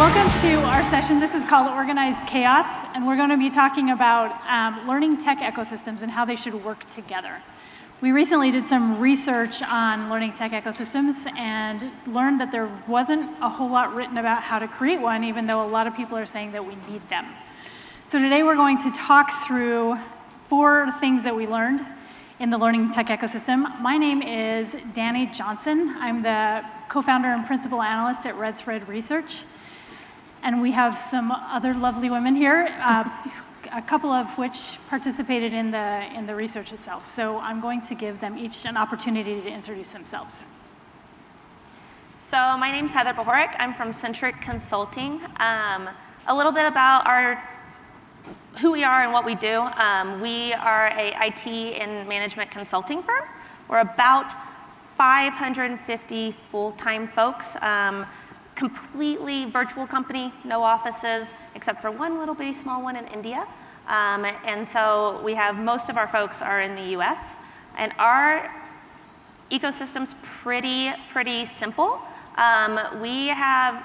Welcome to our session. This is called Organized Chaos, and we're going to be talking about learning tech ecosystems and how they should work together. We recently did some research on learning tech ecosystems and learned that there wasn't a whole lot written about how to create one, even though a lot of people are saying that we need them. So today we're going to talk through 4 things that we learned in the learning tech ecosystem. My name is Dani Johnson. I'm the co-founder and principal analyst at RedThread Research. And we have some other lovely women here, a couple of which participated in the research itself. So I'm going to give them each an opportunity to introduce themselves. So my name's Heather Bahorich. I'm from Centric Consulting. A little bit about who we are and what we do. We are a IT and management consulting firm. We're about 550 full-time folks. Completely virtual company, no offices, except for one little bitty small one in India. And so we have most of our folks are in the US. And our ecosystem's pretty simple. We have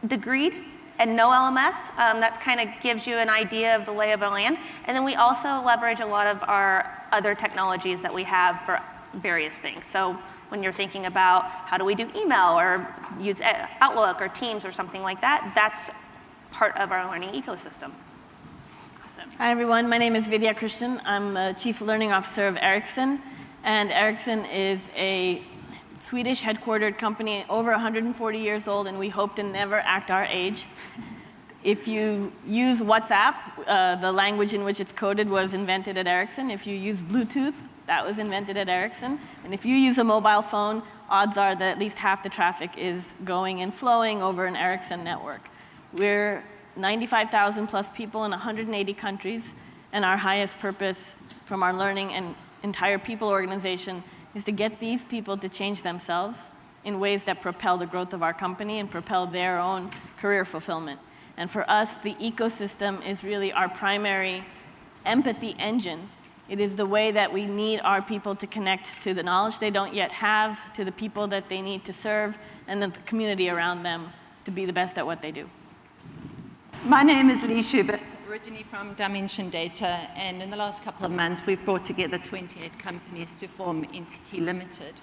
Degreed and no LMS. That kind of gives you an idea of the lay of the land. And then we also leverage a lot of our other technologies that we have for various things. So when you're thinking about how do we do email or use Outlook or Teams or something like that, that's part of our learning ecosystem. Awesome. Hi, everyone. My name is Vidya Krishnan. I'm the Chief Learning Officer of Ericsson. And Ericsson is a Swedish headquartered company, over 140 years old, and we hope to never act our age. If you use WhatsApp, the language in which it's coded was invented at Ericsson. If you use Bluetooth, that was invented at Ericsson. And if you use a mobile phone, odds are that at least half the traffic is going and flowing over an Ericsson network. We're 95,000 plus people in 180 countries, and our highest purpose from our learning and entire people organization is to get these people to change themselves in ways that propel the growth of our company and propel their own career fulfillment. And for us, the ecosystem is really our primary empathy engine. It is the way that we need our people to connect to the knowledge they don't yet have, to the people that they need to serve, and then the community around them to be the best at what they do. My name is Lee Schubert, originally from Dimension Data, and in the last couple of months, we've brought together 28 companies to form Entity Limited.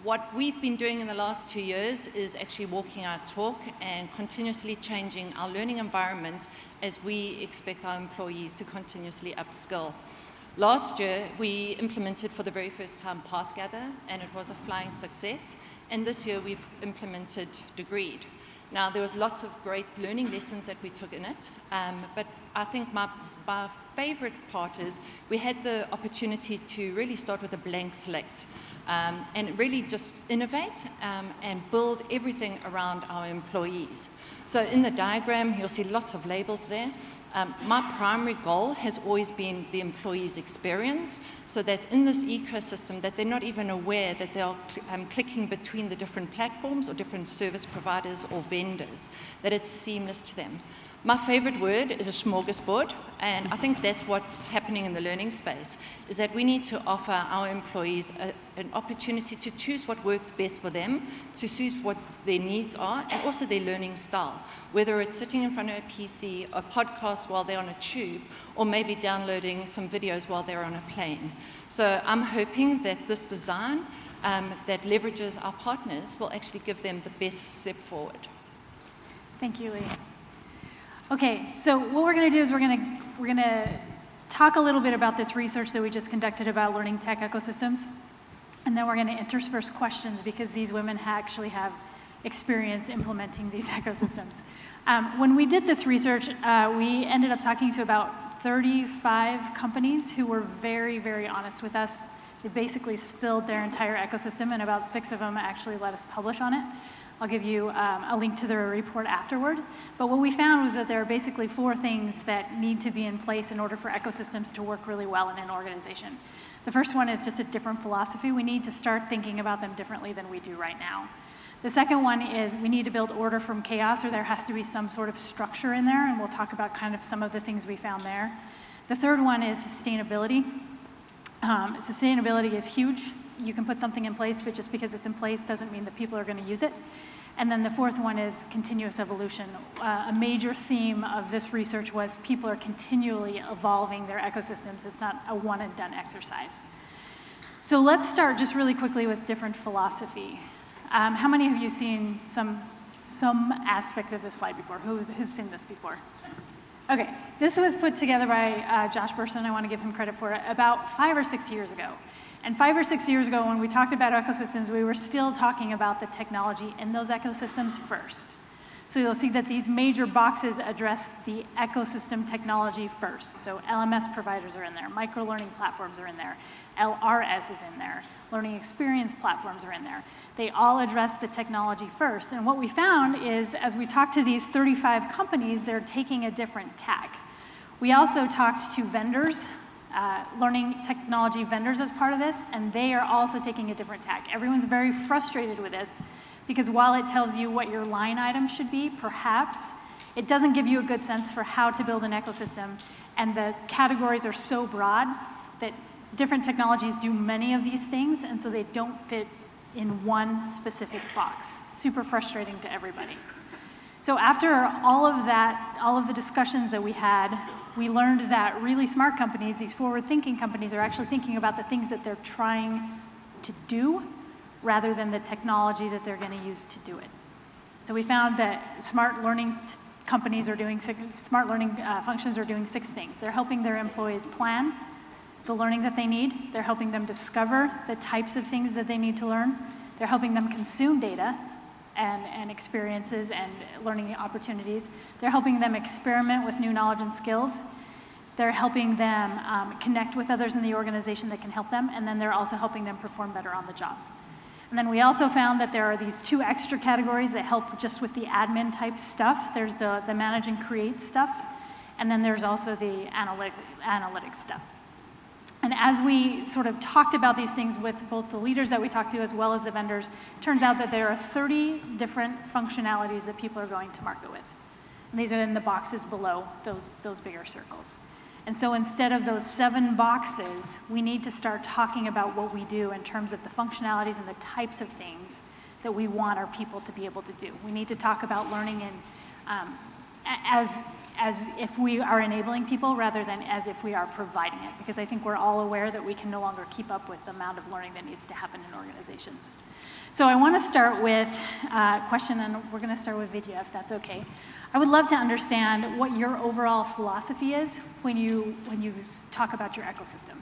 What we've been doing in the last 2 years is actually walking our talk and continuously changing our learning environment as we expect our employees to continuously upskill. Last year, we implemented for the very first time PathGather, and it was a flying success. And this year, we've implemented Degreed. Now, there was lots of great learning lessons that we took in it, but I think my favorite part is we had the opportunity to really start with a blank slate and really just innovate and build everything around our employees. So in the diagram, you'll see lots of labels there. My primary goal has always been the employee's experience, so that in this ecosystem that they're not even aware that they are clicking between the different platforms or different service providers or vendors, that it's seamless to them. My favorite word is a smorgasbord, and I think that's what's happening in the learning space, is that we need to offer our employees an opportunity to choose what works best for them, to choose what their needs are, and also their learning style, whether it's sitting in front of a PC, a podcast while they're on a tube, or maybe downloading some videos while they're on a plane. So I'm hoping that this design that leverages our partners will actually give them the best step forward. Thank you, Lee. Okay, so what we're going to do is we're going to talk a little bit about this research that we just conducted about learning tech ecosystems, and then we're going to intersperse questions because these women actually have experience implementing these ecosystems. When we did this research, we ended up talking to about 35 companies who were very, very honest with us. They basically spilled their entire ecosystem, and about 6 of them actually let us publish on it. I'll give you a link to their report afterward. But what we found was that there are basically 4 things that need to be in place in order for ecosystems to work really well in an organization. The first one is just a different philosophy. We need to start thinking about them differently than we do right now. The second one is we need to build order from chaos, or there has to be some sort of structure in there, and we'll talk about kind of some of the things we found there. The third one is sustainability. Sustainability is huge. you can put something in place, but just because it's in place doesn't mean that people are going to use it. And then the fourth one is continuous evolution. A major theme of this research was people are continually evolving their ecosystems. It's not a one and done exercise. So let's start just really quickly with different philosophy. How many of you seen some aspect of this slide before? Who's seen this before? Okay, this was put together by Josh Burson. I want to give him credit for it, about 5 or 6 years ago. And 5 or 6 years ago, when we talked about ecosystems, we were still talking about the technology in those ecosystems first. So you'll see that these major boxes address the ecosystem technology first. So LMS providers are in there, micro-learning platforms are in there, LRS is in there, learning experience platforms are in there. They all address the technology first. And what we found is, as we talked to these 35 companies, they're taking a different tack. We also talked to vendors, learning technology vendors as part of this, and they are also taking a different tack. Everyone's very frustrated with this, because while it tells you what your line item should be, perhaps, it doesn't give you a good sense for how to build an ecosystem, and the categories are so broad that different technologies do many of these things, and so they don't fit in one specific box. Super frustrating to everybody. So after all of that, all of the discussions that we had, we learned that really smart companies, these forward-thinking companies, are actually thinking about the things that they're trying to do rather than the technology that they're going to use to do it. So we found that smart learning companies are doing, smart learning functions are doing 6 things. They're helping their employees plan the learning that they need. They're helping them discover the types of things that they need to learn. They're helping them consume data and experiences and learning opportunities. They're helping them experiment with new knowledge and skills. They're helping them connect with others in the organization that can help them, and then they're also helping them perform better on the job. And then we also found that there are these 2 extra categories that help just with the admin type stuff. There's the manage and create stuff, and then there's also the analytics stuff. And as we sort of talked about these things with both the leaders that we talked to as well as the vendors, it turns out that there are 30 different functionalities that people are going to market with. And these are in the boxes below those bigger circles. And so instead of those 7 boxes, we need to start talking about what we do in terms of the functionalities and the types of things that we want our people to be able to do. We need to talk about learning as if we are enabling people rather than as if we are providing it, because I think we're all aware that we can no longer keep up with the amount of learning that needs to happen in organizations. So I want to start with a question, and we're going to start with Vidya, if that's okay. I would love to understand what your overall philosophy is when you talk about your ecosystem.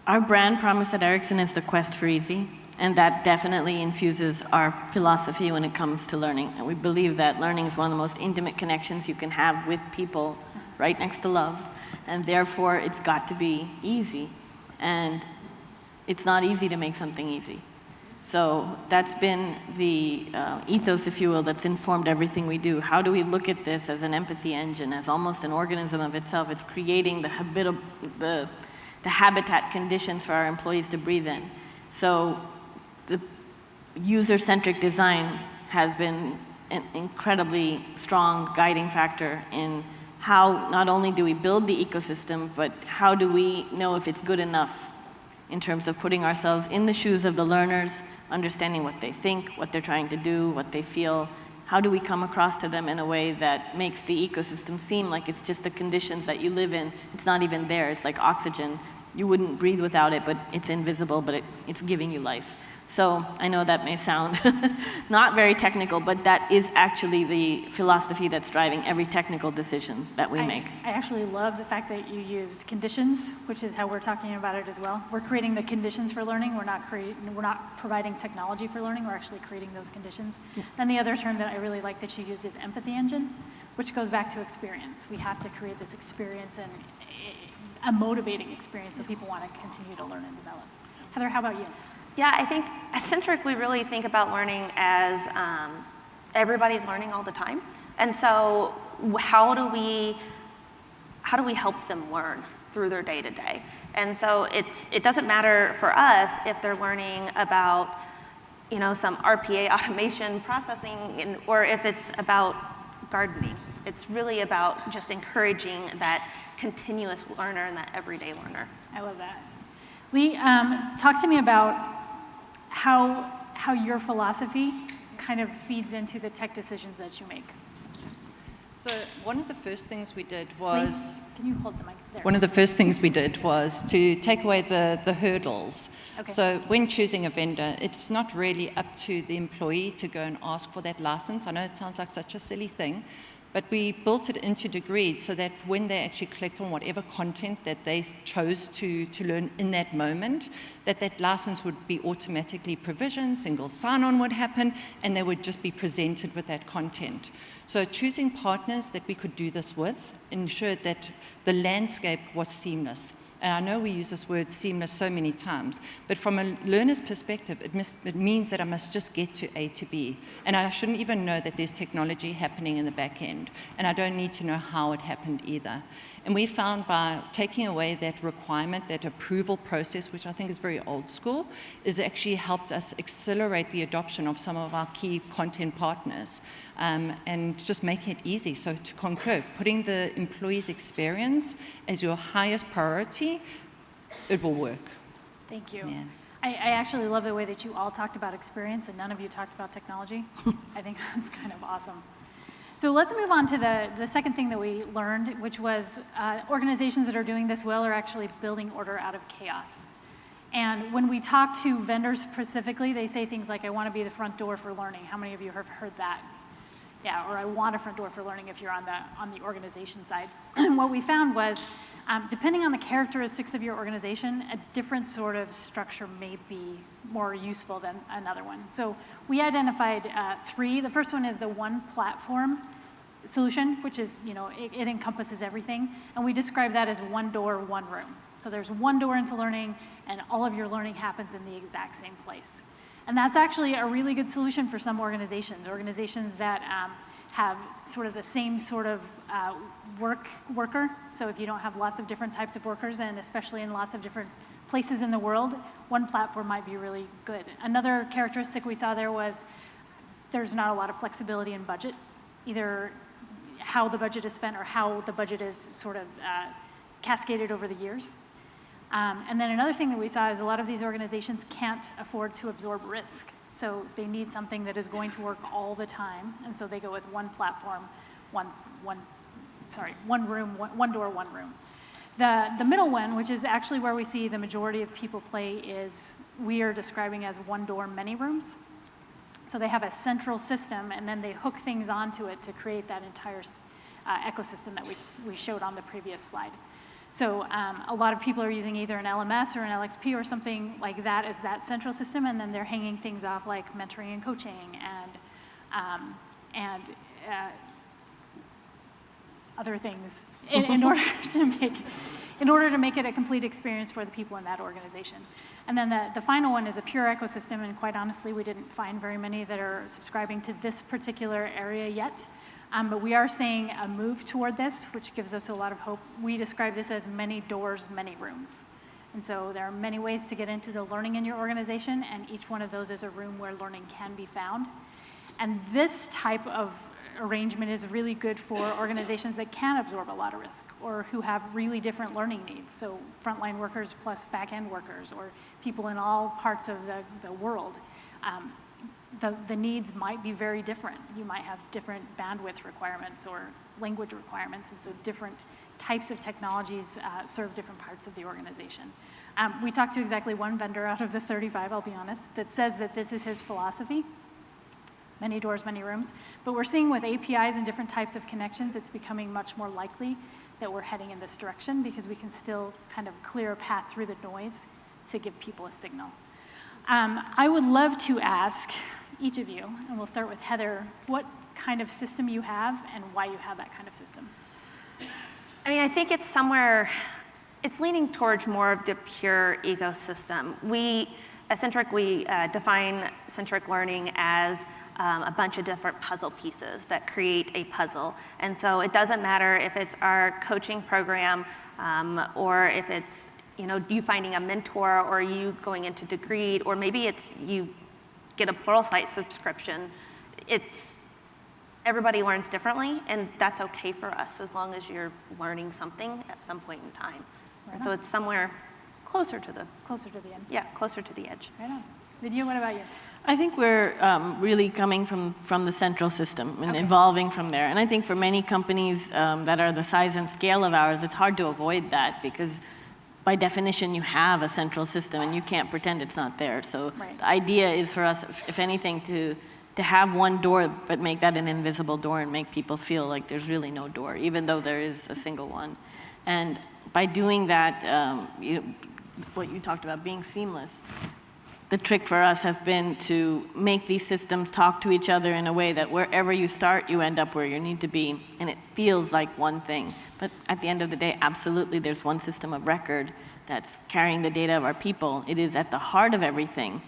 Our brand promise at Ericsson is the quest for easy, and that definitely infuses our philosophy when it comes to learning. And we believe that learning is one of the most intimate connections you can have with people, right next to love, and therefore it's got to be easy. And it's not easy to make something easy. So that's been the ethos, if you will, that's informed everything we do. How do we look at this as an empathy engine, as almost an organism of itself? It's creating the habitat conditions for our employees to breathe in. So the user-centric design has been an incredibly strong guiding factor in how not only do we build the ecosystem, but how do we know if it's good enough in terms of putting ourselves in the shoes of the learners, understanding what they think, what they're trying to do, what they feel. How do we come across to them in a way that makes the ecosystem seem like it's just the conditions that you live in? It's not even there. It's like oxygen. You wouldn't breathe without it, but it's invisible, but it's giving you life. So I know that may sound not very technical, but that is actually the philosophy that's driving every technical decision that we make. I actually love the fact that you used conditions, which is how we're talking about it as well. We're creating the conditions for learning. We're not providing technology for learning. We're actually creating those conditions. Yeah. And the other term that I really like that you used is empathy engine, which goes back to experience. We have to create this experience and a motivating experience so people want to continue to learn and develop. Heather, how about you? Yeah, I think at Centric, we really think about learning as everybody's learning all the time. And so how do we help them learn through their day-to-day? And so it doesn't matter for us if they're learning about, some RPA automation processing, or if it's about gardening. It's really about just encouraging that continuous learner and that everyday learner. I love that. Lee, talk to me about how your philosophy kind of feeds into the tech decisions that you make. So one of the first things we did was... Lee, can you hold the mic there? One of the first things we did was to take away the hurdles. Okay. So when choosing a vendor, it's not really up to the employee to go and ask for that license. I know it sounds like such a silly thing, but we built it into degrees so that when they actually clicked on whatever content that they chose to learn in that moment, that license would be automatically provisioned, single sign-on would happen, and they would just be presented with that content. So choosing partners that we could do this with ensured that the landscape was seamless. And I know we use this word seamless so many times, but from a learner's perspective, it means that I must just get to A to B. And I shouldn't even know that there's technology happening in the back end. And I don't need to know how it happened either. And we found by taking away that requirement, that approval process, which I think is very old school, is actually helped us accelerate the adoption of some of our key content partners and just making it easy. So to concur, putting the employee's experience as your highest priority, it will work. Thank you. Yeah. I actually love the way that you all talked about experience and none of you talked about technology. I think that's kind of awesome. So let's move on to the second thing that we learned, which was organizations that are doing this well are actually building order out of chaos. And when we talk to vendors specifically, they say things like, I want to be the front door for learning. How many of you have heard that? Yeah, or I want a front door for learning if you're on the organization side. What we found was, depending on the characteristics of your organization, a different sort of structure may be more useful than another one. So we identified 3. The first one is the one platform solution, which is, it encompasses everything. And we describe that as one door, one room. So there's one door into learning, and all of your learning happens in the exact same place. And that's actually a really good solution for some organizations that have sort of the same sort of worker. So if you don't have lots of different types of workers, and especially in lots of different places in the world, one platform might be really good. Another characteristic we saw there was there's not a lot of flexibility in budget, either how the budget is spent or how the budget is sort of cascaded over the years. And then another thing that we saw is a lot of these organizations can't afford to absorb risk. So they need something that is going to work all the time. And so they go with one platform, one room, one door, one room. The middle one, which is actually where we see the majority of people play, is we are describing as one door, many rooms. So they have a central system, and then they hook things onto it to create that entire ecosystem that we showed on the previous slide. So a lot of people are using either an LMS or an LXP or something like that as that central system, and then they're hanging things off like mentoring and coaching and other things in order to make it a complete experience for the people in that organization. And then the final one is a pure ecosystem, and quite honestly, we didn't find very many that are subscribing to this particular area yet. But we are seeing a move toward this, which gives us a lot of hope. We describe this as many doors, many rooms. And so there are many ways to get into the learning in your organization, and each one of those is a room where learning can be found. And this type of arrangement is really good for organizations that can absorb a lot of risk or who have really different learning needs. So frontline workers plus back-end workers or people in all parts of the world. The needs might be very different. You might have different bandwidth requirements or language requirements, and so different types of technologies serve different parts of the organization. We talked to exactly one vendor out of the 35, I'll be honest, that says that this is his philosophy. Many doors, many rooms. But we're seeing with APIs and different types of connections, it's becoming much more likely that we're heading in this direction because we can still kind of clear a path through the noise to give people a signal. I would love to ask each of you, and we'll start with Heather, what kind of system you have and why you have that kind of system. I mean, I think it's leaning towards more of the pure ecosystem. At Centric, we define Centric learning as a bunch of different puzzle pieces that create a puzzle. And so it doesn't matter if it's our coaching program or if it's you finding a mentor or you going into Degreed, or maybe it's you get a Pluralsight subscription. Everybody learns differently, and that's okay for us as long as you're learning something at some point in time. Right. And so it's somewhere closer to the, Closer to the end. yeah, closer to the edge. Right on. Vidya, what about you? I think we're really coming from the central system and Okay. evolving from there. And I think for many companies that are the size and scale of ours, it's hard to avoid that because by definition you have a central system and you can't pretend it's not there. So Right. the idea is for us, if anything, to have one door but make that an invisible door and make people feel like there's really no door, even though there is a single one. And by doing that, what you talked about, being seamless, the trick for us has been to make these systems talk to each other in a way that wherever you start, you end up where you need to be, and it feels like one thing. But at the end of the day, absolutely, there's one system of record that's carrying the data of our people. It is at the heart of everything,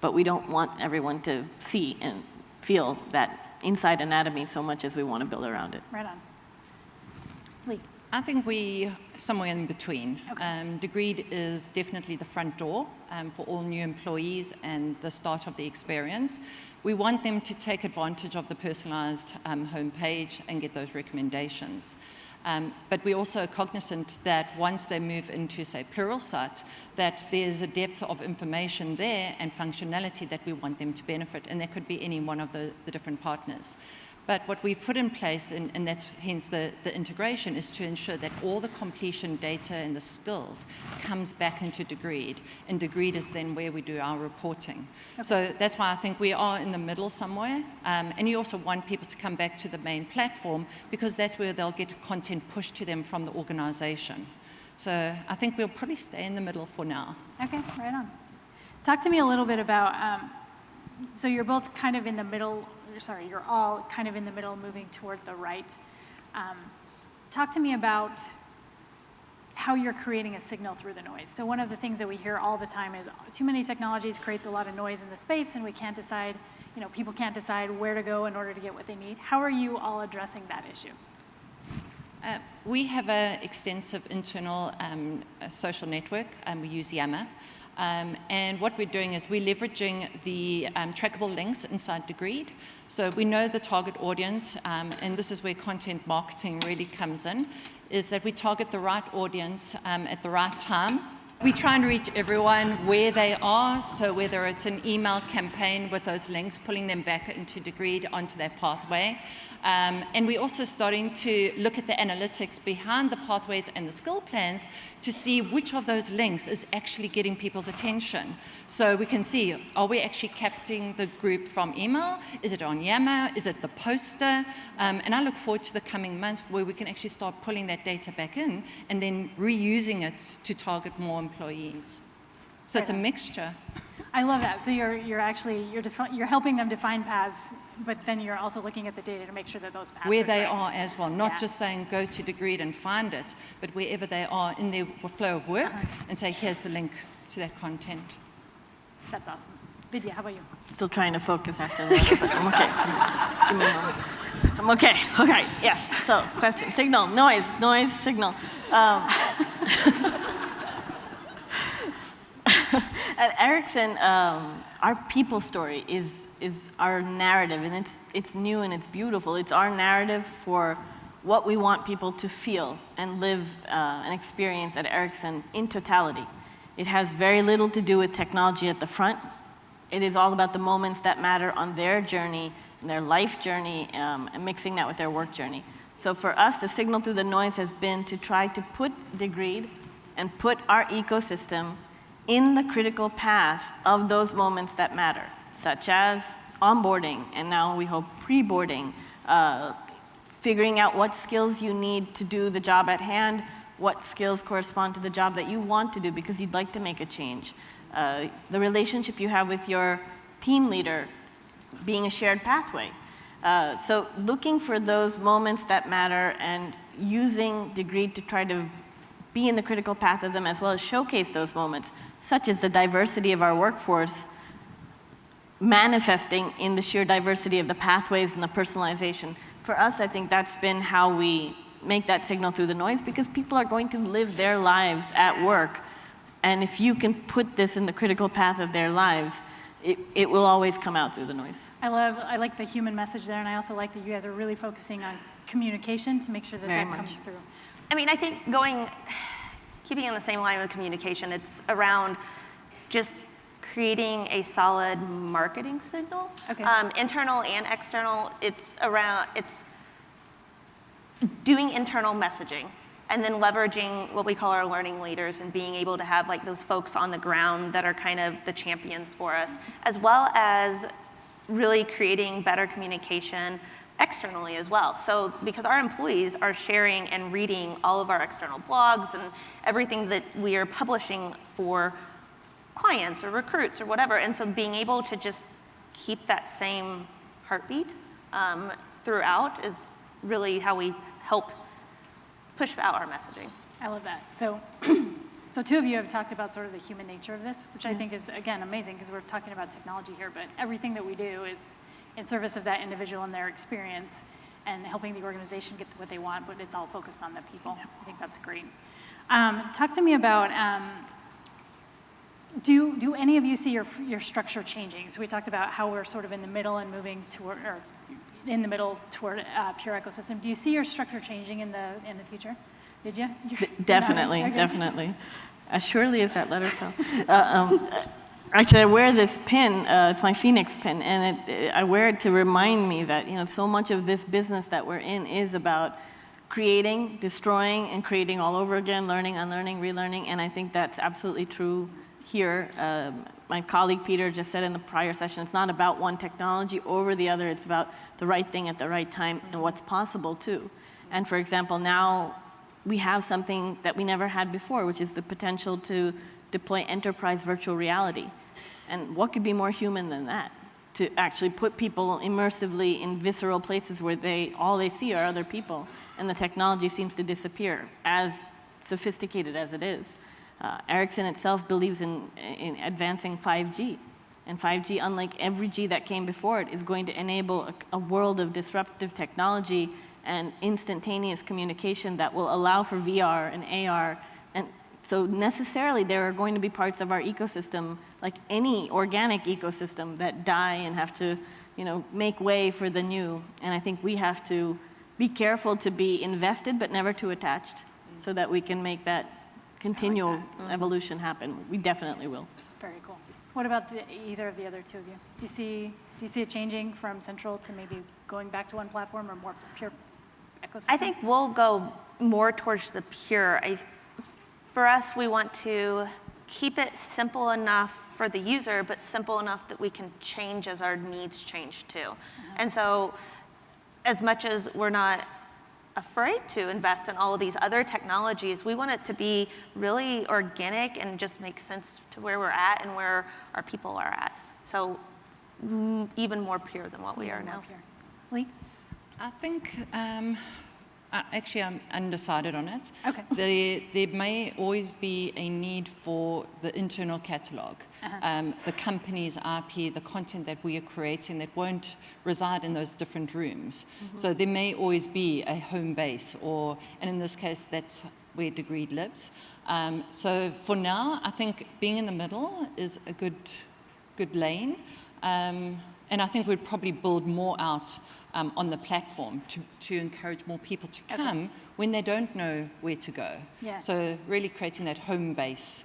but we don't want everyone to see and feel that inside anatomy so much as we want to build around it. Right on. Lee. I think we somewhere in between. Okay. Degreed is definitely the front door for all new employees and the start of the experience. We want them to take advantage of the personalized homepage and get those recommendations. But we're also cognizant that once they move into, say, Pluralsight, that there's a depth of information there and functionality that we want them to benefit, and that could be any one of the different partners. But what we've put in place, and that's hence the integration, is to ensure that all the completion data and the skills comes back into Degreed, and Degreed is then where we do our reporting. Okay. So that's why I think we are in the middle somewhere, and you also want people to come back to the main platform because that's where they'll get content pushed to them from the organization. So I think we'll probably stay in the middle for now. Okay, right on. Talk to me a little bit about, so you're both kind of in the middle, sorry, you're all kind of in the middle moving toward the right. Talk to me about how you're creating a signal through the noise. So one of the things that we hear all the time is too many technologies creates a lot of noise in the space and we can't decide, people can't decide where to go in order to get what they need. How are you all addressing that issue? We have an extensive internal social network, and we use Yammer. And what we're doing is we're leveraging the trackable links inside Degreed. So we know the target audience, and this is where content marketing really comes in, is that we target the right audience at the right time. We try and reach everyone where they are, so whether it's an email campaign with those links, pulling them back into Degreed onto that pathway. And we're also starting to look at the analytics behind the pathways and the skill plans to see which of those links is actually getting people's attention. So we can see, are we actually capturing the group from email? Is it on Yammer? Is it the poster? And I look forward to the coming months where we can actually start pulling that data back in and then reusing it to target more employees. So it's a mixture. I love that. So you're helping them define paths, but then you're also looking at the data to make sure that those paths where are they correct. are as well, not just saying go to Degreed and find it, but wherever they are in their flow of work and say here's the link to that content. That's awesome. Vidya, how about you? Still trying to focus after that, but I'm okay. Just give me a moment. I'm okay. Okay, yes. So, question. Signal, noise, signal. At Ericsson, our people story is our narrative, and it's new and it's beautiful. It's our narrative for what we want people to feel and live and experience at Ericsson in totality. It has very little to do with technology at the front. It is all about the moments that matter on their journey, their life journey, and mixing that with their work journey. So for us, the signal through the noise has been to try to put Degreed and put our ecosystem in the critical path of those moments that matter, such as onboarding, and now we hope pre-boarding, figuring out what skills you need to do the job at hand, what skills correspond to the job that you want to do because you'd like to make a change. The relationship you have with your team leader being a shared pathway. So looking for those moments that matter and using Degreed to try to be in the critical path of them as well as showcase those moments, such as the diversity of our workforce manifesting in the sheer diversity of the pathways and the personalization. For us, I think that's been how we make that signal through the noise because people are going to live their lives at work. And if you can put this in the critical path of their lives, it will always come out through the noise. I like the human message there, and I also like that you guys are really focusing on communication to make sure that Very that much. comes through. I mean, I think going keeping in the same line of communication, it's around just creating a solid marketing signal, Okay. Internal and external. It's doing internal messaging and then leveraging what we call our learning leaders and being able to have like those folks on the ground that are kind of the champions for us, as well as really creating better communication externally as well. So because our employees are sharing and reading all of our external blogs and everything that we are publishing for clients or recruits or whatever, and so being able to just keep that same heartbeat throughout is really how we help push out our messaging. I love that. So, so two of you have talked about sort of the human nature of this, which I think is, again, amazing because we're talking about technology here, but everything that we do is in service of that individual and their experience and helping the organization get what they want, but it's all focused on the people. I think that's great. Talk to me about, do any of you see your structure changing? So we talked about how we're sort of in the middle and moving toward, or in the middle toward pure ecosystem. Do you see your structure changing in the future? Did you? Definitely, Okay. definitely. As surely as that letter fell. Actually, I wear this pin. It's my Phoenix pin, and I wear it to remind me that so much of this business that we're in is about creating, destroying, and creating all over again, learning, unlearning, relearning, and I think that's absolutely true here. My colleague Peter just said in the prior session, it's not about one technology over the other, it's about the right thing at the right time and what's possible too. And for example, now we have something that we never had before, which is the potential to deploy enterprise virtual reality. And what could be more human than that? To actually put people immersively in visceral places where all they see are other people, and the technology seems to disappear, as sophisticated as it is. Ericsson itself believes in advancing 5G. And 5G, unlike every G that came before it, is going to enable a world of disruptive technology and instantaneous communication that will allow for VR and AR. And so necessarily there are going to be parts of our ecosystem, like any organic ecosystem, that die and have to make way for the new. And I think we have to be careful to be invested but never too attached so that we can make that continual evolution happen. We definitely will. Very cool. What about either of the other two of you? Do you see it changing from central to maybe going back to one platform or more pure ecosystem? I think we'll go more towards the pure. For us, we want to keep it simple enough for the user, but simple enough that we can change as our needs change too. And so as much as we're not afraid to invest in all of these other technologies, we want it to be really organic and just make sense to where we're at and where our people are at. So even more pure than what we are now. Lee? I think, actually I'm undecided on it. Okay. There may always be a need for the internal catalog, the company's IP, the content that we are creating that won't reside in those different rooms. So there may always be a home base, and in this case, that's where Degreed lives. So for now, I think being in the middle is a good lane. And I think we'd probably build more out on the platform to encourage more people to come when they don't know where to go. Yeah. So really creating that home base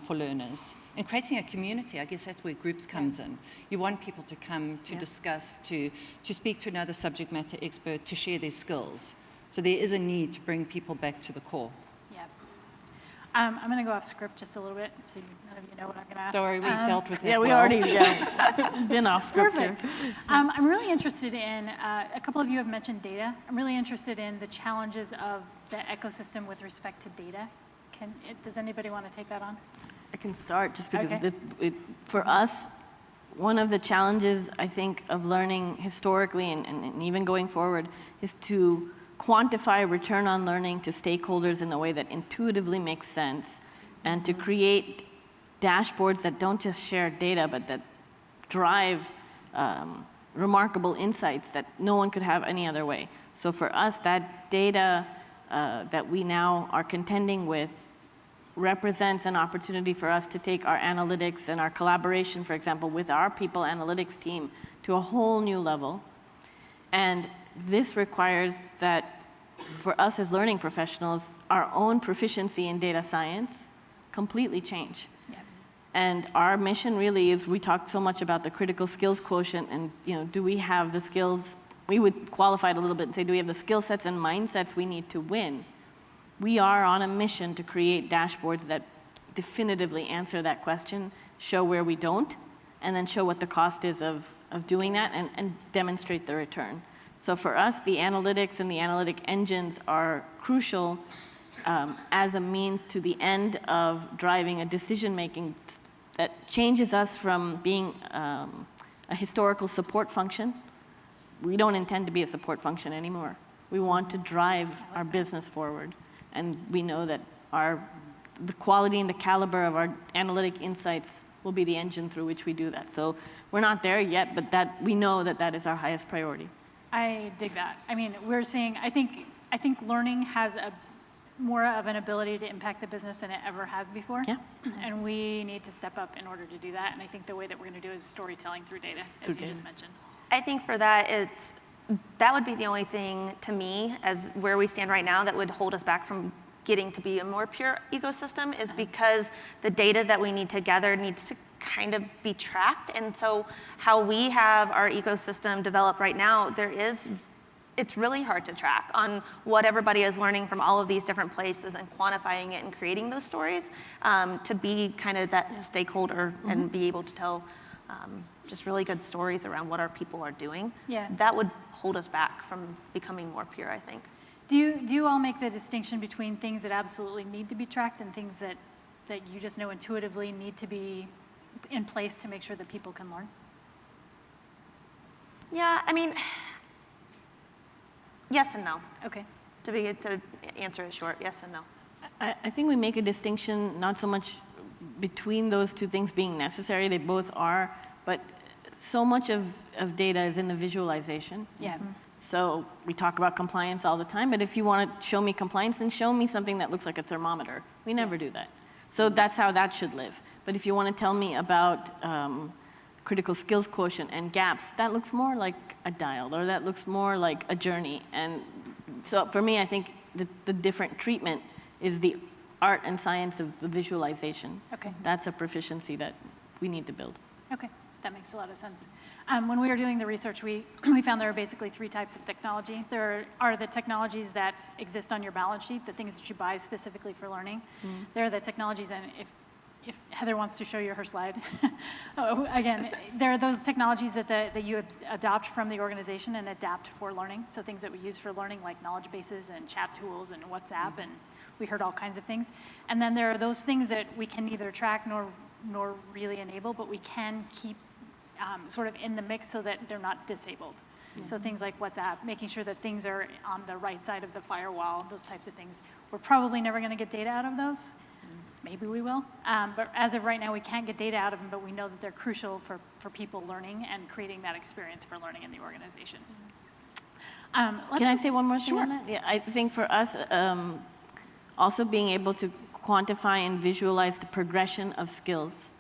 for learners and creating a community. I guess that's where groups comes in. You want people to come to discuss, to speak to another subject matter expert, to share their skills. So there is a need to bring people back to the core. Yeah. I'm going to go off script just a little bit so none of you know what I'm going to ask. Don't worry, we dealt with it. Yeah, we already been off script here. Perfect. I'm really interested in, a couple of you have mentioned data. I'm really interested in the challenges of the ecosystem with respect to data. Does anybody want to take that on? I can start just because Okay. for us, one of the challenges, I think, of learning historically and even going forward is to quantify return on learning to stakeholders in a way that intuitively makes sense and to create dashboards that don't just share data but that drive remarkable insights that no one could have any other way. So for us, that data that we now are contending with represents an opportunity for us to take our analytics and our collaboration, for example, with our people analytics team to a whole new level. And this requires that for us as learning professionals, our own proficiency in data science completely change. Yeah. And our mission really is, we talk so much about the critical skills quotient and, do we have the skills? We would qualify it a little bit and say, do we have the skill sets and mindsets we need to win? We are on a mission to create dashboards that definitively answer that question, show where we don't, and then show what the cost is of doing that and demonstrate the return. So for us, the analytics and the analytic engines are crucial as a means to the end of driving a decision-making that changes us from being a historical support function. We don't intend to be a support function anymore. We want to drive our business forward. And we know that the quality and the caliber of our analytic insights will be the engine through which we do that. So we're not there yet, but we know that is our highest priority. I dig that. I mean, we're seeing, I think learning has more of an ability to impact the business than it ever has before. Yeah. And we need to step up in order to do that. And I think the way that we're going to do it is storytelling through data, as you just mentioned. I think for that, that would be the only thing to me, as where we stand right now, that would hold us back from getting to be a more pure ecosystem, is because the data that we need to gather needs to kind of be tracked. And so how we have our ecosystem developed right now, it's really hard to track on what everybody is learning from all of these different places and quantifying it and creating those stories to be kind of that stakeholder and be able to tell just really good stories around what our people are doing. Yeah. That would hold us back from becoming more pure, I think. Do you all make the distinction between things that absolutely need to be tracked and things that you just know intuitively need to be in place to make sure that people can learn? Yeah, I mean, yes and no. Okay. To answer it short, yes and no. I think we make a distinction not so much between those two things being necessary, they both are, but so much of data is in the visualization. Yeah. So we talk about compliance all the time, but if you want to show me compliance, then show me something that looks like a thermometer. We never do that. So that's how that should live. But if you want to tell me about critical skills quotient and gaps, that looks more like a dial, or that looks more like a journey. And so for me, I think the different treatment is the art and science of the visualization. Okay. That's a proficiency that we need to build. Okay, that makes a lot of sense. When we were doing the research, we found there are basically 3 types of technology. There are the technologies that exist on your balance sheet, the things that you buy specifically for learning. There are the technologies, and if Heather wants to show you her slide, again, there are those technologies that you adopt from the organization and adapt for learning. So things that we use for learning, like knowledge bases and chat tools and WhatsApp, and we heard all kinds of things. And then there are those things that we can neither track nor really enable, but we can keep sort of in the mix so that they're not disabled. So things like WhatsApp, making sure that things are on the right side of the firewall, those types of things. We're probably never going to get data out of those. Maybe we will. But as of right now, we can't get data out of them, but we know that they're crucial for people learning and creating that experience for learning in the organization. Can I say one more thing Sure. on that? Yeah, I think for us, also being able to quantify and visualize the progression of skills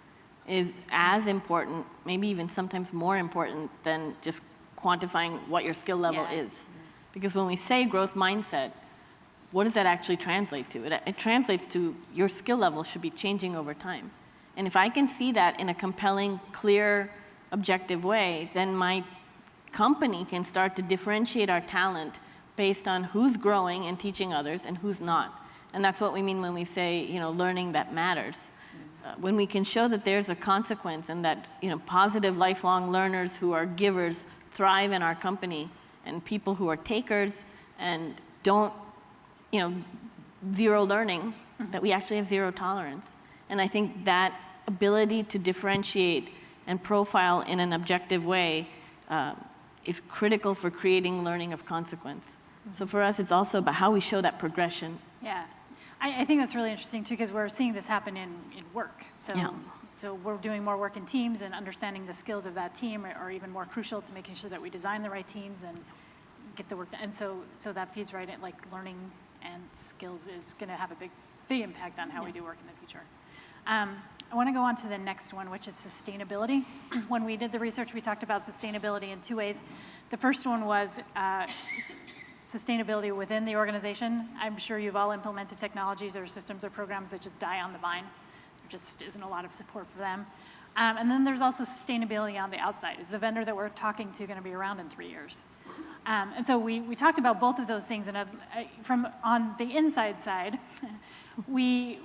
is as important, maybe even sometimes more important than just quantifying what your skill level is. Because when we say growth mindset, what does that actually translate to? It translates to your skill level should be changing over time. And if I can see that in a compelling, clear, objective way, then my company can start to differentiate our talent based on who's growing and teaching others and who's not. And that's what we mean when we say, learning that matters. When we can show that there's a consequence and that, positive lifelong learners who are givers thrive in our company, and people who are takers and don't, zero learning, that we actually have zero tolerance. And I think that ability to differentiate and profile in an objective way is critical for creating learning of consequence. So for us, it's also about how we show that progression. Yeah. I think that's really interesting too, because we're seeing this happen in work. So, so we're doing more work in teams, and understanding the skills of that team are even more crucial to making sure that we design the right teams and get the work done. And so that feeds right in, like learning and skills is going to have a big impact on how we do work in the future. I want to go on to the next one, which is sustainability. When we did the research, we talked about sustainability in 2 ways. The first one was sustainability within the organization. I'm sure you've all implemented technologies or systems or programs that just die on the vine. There just isn't a lot of support for them. And then there's also sustainability on the outside. Is the vendor that we're talking to going to be around in 3 years? And so we talked about both of those things. And from on the inside side, we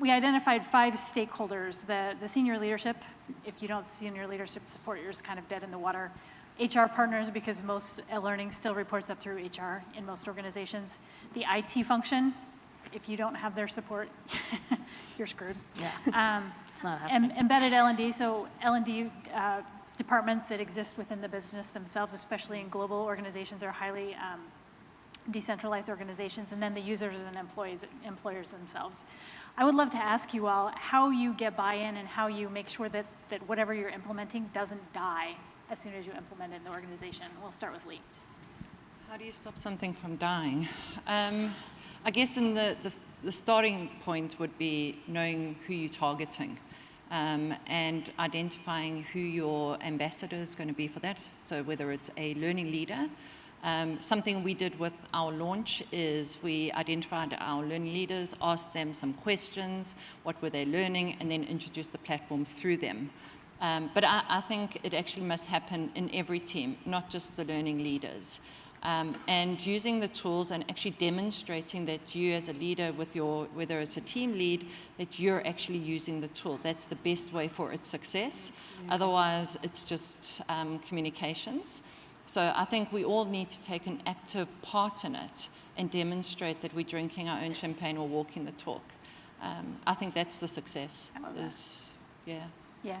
identified 5 stakeholders: the senior leadership. If you don't senior leadership support, you're just kind of dead in the water. HR partners, because most learning still reports up through HR in most organizations. The IT function, if you don't have their support, you're screwed. Yeah. It's not happening. Embedded L&D, so L&D departments that exist within the business themselves, especially in global organizations or highly decentralized organizations, and then the users and employers themselves. I would love to ask you all how you get buy-in and how you make sure that whatever you're implementing doesn't die as soon as you implement it in the organization. We'll start with Lee. How do you stop something from dying? I guess in the starting point would be knowing who you're targeting and identifying who your ambassador is going to be for that. So whether it's a learning leader, something we did with our launch is we identified our learning leaders, asked them some questions, what were they learning, and then introduced the platform through them. But I think it actually must happen in every team, not just the learning leaders. And using the tools and actually demonstrating that you as a leader with whether it's a team lead, that you're actually using the tool. That's the best way for its success. Yeah. Otherwise, it's just communications. So I think we all need to take an active part in it and demonstrate that we're drinking our own champagne or walking the talk. I think that's the success. Yeah. Yeah.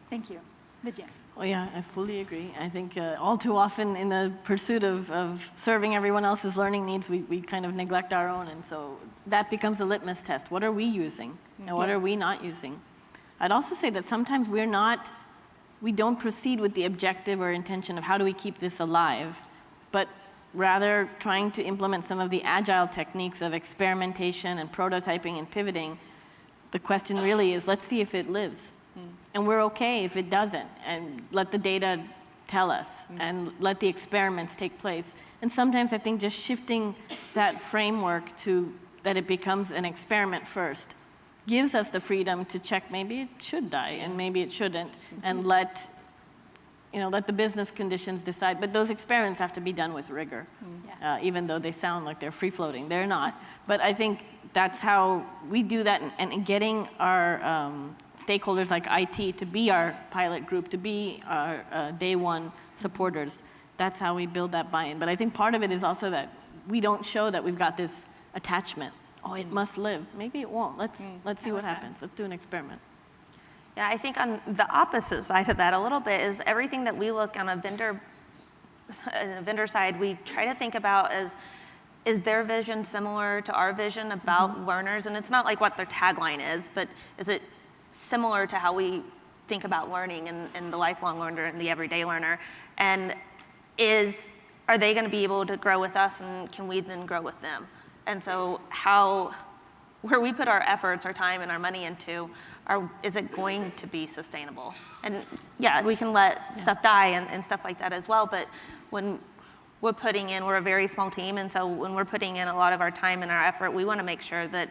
Thank you. Vidya. Well, yeah, I fully agree. I think all too often in the pursuit of serving everyone else's learning needs, we kind of neglect our own. And so that becomes a litmus test. What are we using? And what are we not using? I'd also say that sometimes we don't proceed with the objective or intention of how do we keep this alive, but rather trying to implement some of the agile techniques of experimentation and prototyping and pivoting. The question really is, let's see if it lives. And we're okay if it doesn't, and let the data tell us, and let the experiments take place. And sometimes I think just shifting that framework to that it becomes an experiment first gives us the freedom to check maybe it should die and maybe it shouldn't, and let the business conditions decide. But those experiments have to be done with rigor, even though they sound like they're free-floating. They're not. But I think that's how we do that, and getting our stakeholders like IT to be our pilot group, to be our day one supporters. That's how we build that buy-in. But I think part of it is also that we don't show that we've got this attachment. Oh, it must live. Maybe it won't. Let's see what happens. Let's do an experiment. Yeah, I think on the opposite side of that a little bit is everything that we look on a vendor side, we try to think about is their vision similar to our vision about learners? And it's not like what their tagline is, but is it similar to how we think about learning and the lifelong learner and the everyday learner? And are they going to be able to grow with us, and can we then grow with them? And so where we put our efforts, our time, and our money into, is it going to be sustainable? And yeah, we can let stuff die and stuff like that as well, but when we're a very small team, and so when we're putting in a lot of our time and our effort, we want to make sure that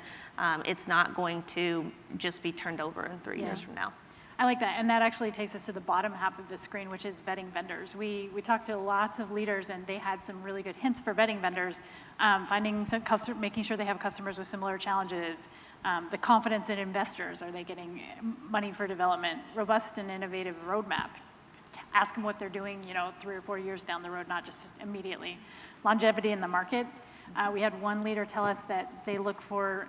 it's not going to just be turned over in 3 years from now. I like that, and that actually takes us to the bottom half of the screen, which is vetting vendors. We talked to lots of leaders, and they had some really good hints for vetting vendors, making sure they have customers with similar challenges, the confidence in investors, are they getting money for development, robust and innovative roadmap. Ask them what they're doing, 3 or 4 years down the road, not just immediately. Longevity in the market. We had one leader tell us that they look for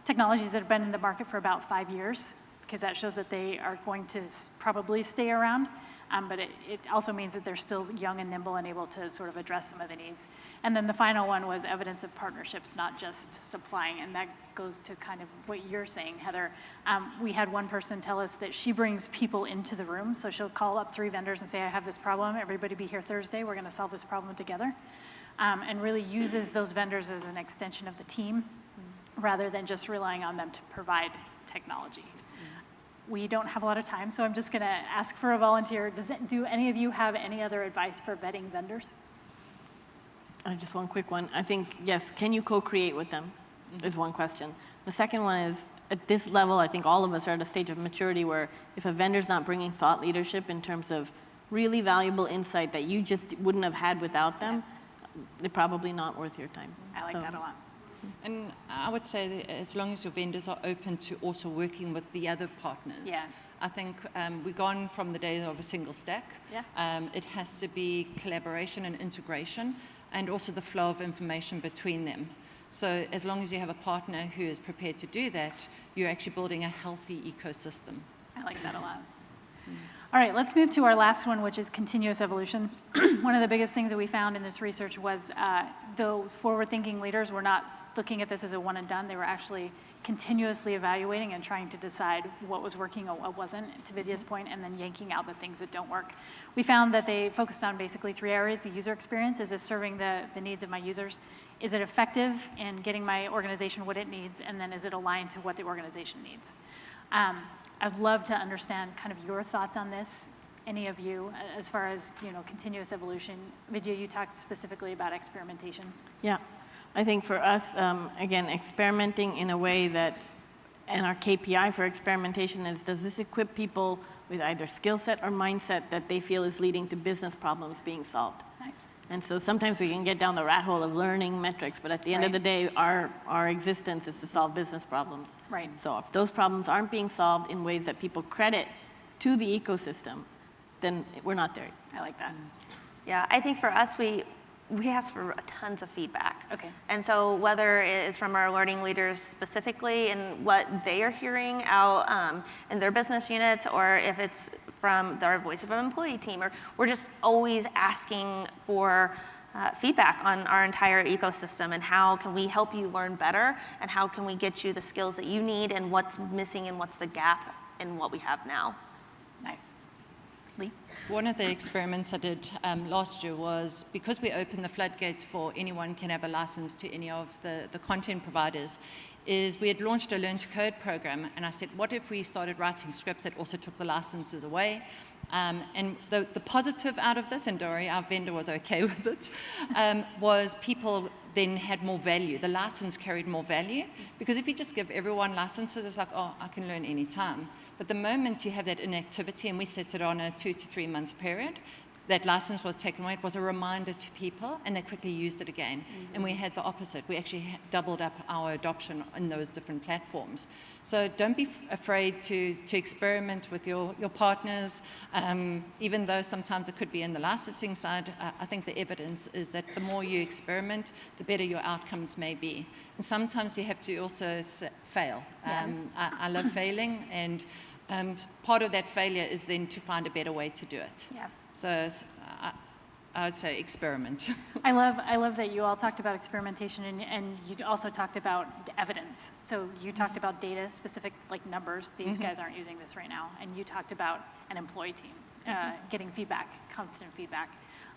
technologies that have been in the market for about 5 years, because that shows that they are going to probably stay around. But it also means that they're still young and nimble and able to sort of address some of the needs. And then the final one was evidence of partnerships, not just supplying. And that goes to kind of what you're saying, Heather. We had one person tell us that she brings people into the room. So she'll call up 3 vendors and say, I have this problem. Everybody be here Thursday. We're going to solve this problem together. And really uses those vendors as an extension of the team rather than just relying on them to provide technology. We don't have a lot of time, so I'm just going to ask for a volunteer. Do any of you have any other advice for vetting vendors? Just one quick one. I think, yes, can you co-create with them is one question. The second one is, at this level, I think all of us are at a stage of maturity where if a vendor's not bringing thought leadership in terms of really valuable insight that you just wouldn't have had without them, they're probably not worth your time. I like that a lot. And I would say that as long as your vendors are open to also working with the other partners. Yeah. I think we've gone from the days of a single stack. Yeah. It has to be collaboration and integration, and also the flow of information between them. So as long as you have a partner who is prepared to do that, you're actually building a healthy ecosystem. I like that a lot. All right, let's move to our last one, which is continuous evolution. One of the biggest things that we found in this research was those forward-thinking leaders were not looking at this as a one and done. They were actually continuously evaluating and trying to decide what was working or what wasn't, to Vidya's point, and then yanking out the things that don't work. We found that they focused on basically 3 areas. The user experience, is this serving the needs of my users? Is it effective in getting my organization what it needs? And then is it aligned to what the organization needs? I'd love to understand kind of your thoughts on this, any of you, as far as continuous evolution. Vidya, you talked specifically about experimentation. Yeah. I think for us, again, experimenting in a way that, and our KPI for experimentation is, does this equip people with either skill set or mindset that they feel is leading to business problems being solved? Nice. And so sometimes we can get down the rat hole of learning metrics, but at the end of the day, our existence is to solve business problems. Right. So if those problems aren't being solved in ways that people credit to the ecosystem, then we're not there. I like that. Yeah, I think for us, we ask for tons of feedback. Okay. And so whether it is from our learning leaders specifically and what they are hearing out in their business units, or if it's from our voice of an employee team, or we're just always asking for feedback on our entire ecosystem and how can we help you learn better and how can we get you the skills that you need and what's missing and what's the gap in what we have now. Nice. Lee? One of the experiments I did last year was, because we opened the floodgates for anyone can have a license to any of the content providers, is we had launched a Learn to Code program, and I said, what if we started writing scripts that also took the licenses away? And the positive out of this, and Dory, our vendor, was okay with it, was people then had more value. The license carried more value, because if you just give everyone licenses, it's like, oh, I can learn anytime. But the moment you have that inactivity, and we set it on a 2 to 3 month period, that license was taken away. It was a reminder to people, and they quickly used it again. Mm-hmm. And we had the opposite. We actually doubled up our adoption in those different platforms. So don't be afraid to experiment with your partners, even though sometimes it could be in the licensing side. I think the evidence is that the more you experiment, the better your outcomes may be. And sometimes you have to also fail. I love failing, and part of that failure is then to find a better way to do it. Yeah. So I would say experiment. I love that you all talked about experimentation, and you also talked about evidence. So you talked about data, specific like numbers. These guys aren't using this right now. And you talked about an employee team getting feedback, constant feedback.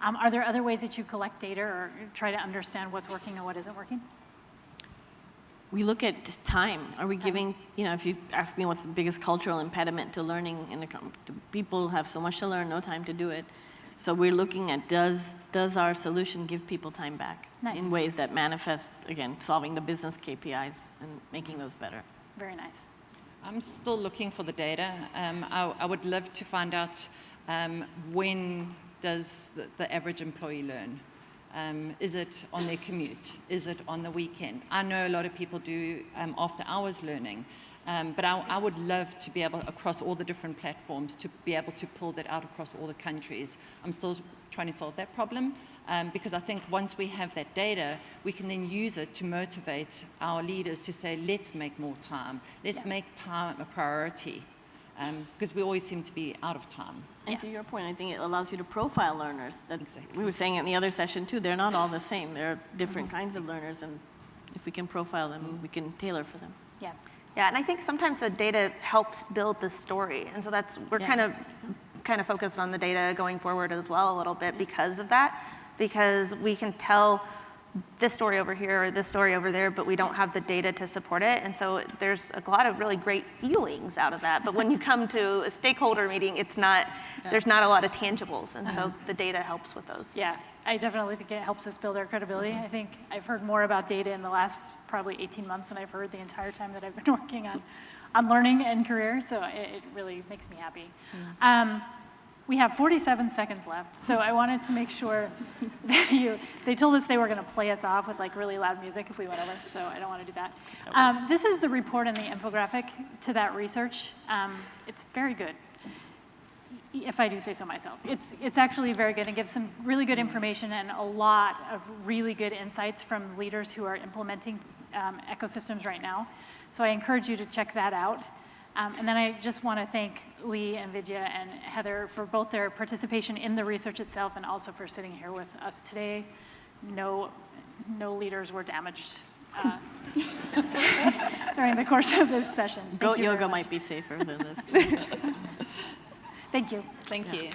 Are there other ways that you collect data or try to understand what's working and what isn't working? We look at time. Are we giving, if you ask me what's the biggest cultural impediment to learning in the company, people have so much to learn, no time to do it. So we're looking at, does our solution give people time back? Nice. In ways that manifest, again, solving the business KPIs and making those better. Very nice. I'm still looking for the data. I would love to find out when does the average employee learn? Is it on their commute? Is it on the weekend? I know a lot of people do after hours learning, but I would love to be able, across all the different platforms, to be able to pull that out across all the countries. I'm still trying to solve that problem, because I think once we have that data, we can then use it to motivate our leaders to say, let's make more time. Let's make time a priority, because we always seem to be out of time. And to your point, I think it allows you to profile learners. Exactly. We were saying in the other session too, they're not all the same. There are different kinds of learners, and if we can profile them, we can tailor for them. Yeah. Yeah, and I think sometimes the data helps build the story, and so we're kind of focused on the data going forward as well a little bit because of that, because we can tell this story over here or this story over there, but we don't have the data to support it. And so there's a lot of really great feelings out of that. But when you come to a stakeholder meeting, it's not, there's not a lot of tangibles. And so the data helps with those. Yeah, I definitely think it helps us build our credibility. I think I've heard more about data in the last probably 18 months than I've heard the entire time that I've been working on learning and career. So it really makes me happy. We have 47 seconds left, so I wanted to make sure that they told us they were going to play us off with like really loud music if we went over, so I don't want to do that. This is the report and the infographic to that research. It's very good, if I do say so myself. It's actually very good and gives some really good information and a lot of really good insights from leaders who are implementing ecosystems right now. So I encourage you to check that out. And then I just want to thank Lee and Vidya and Heather for both their participation in the research itself and also for sitting here with us today. No leaders were damaged during the course of this session. Goat yoga might be safer than this. Thank you. Thank you.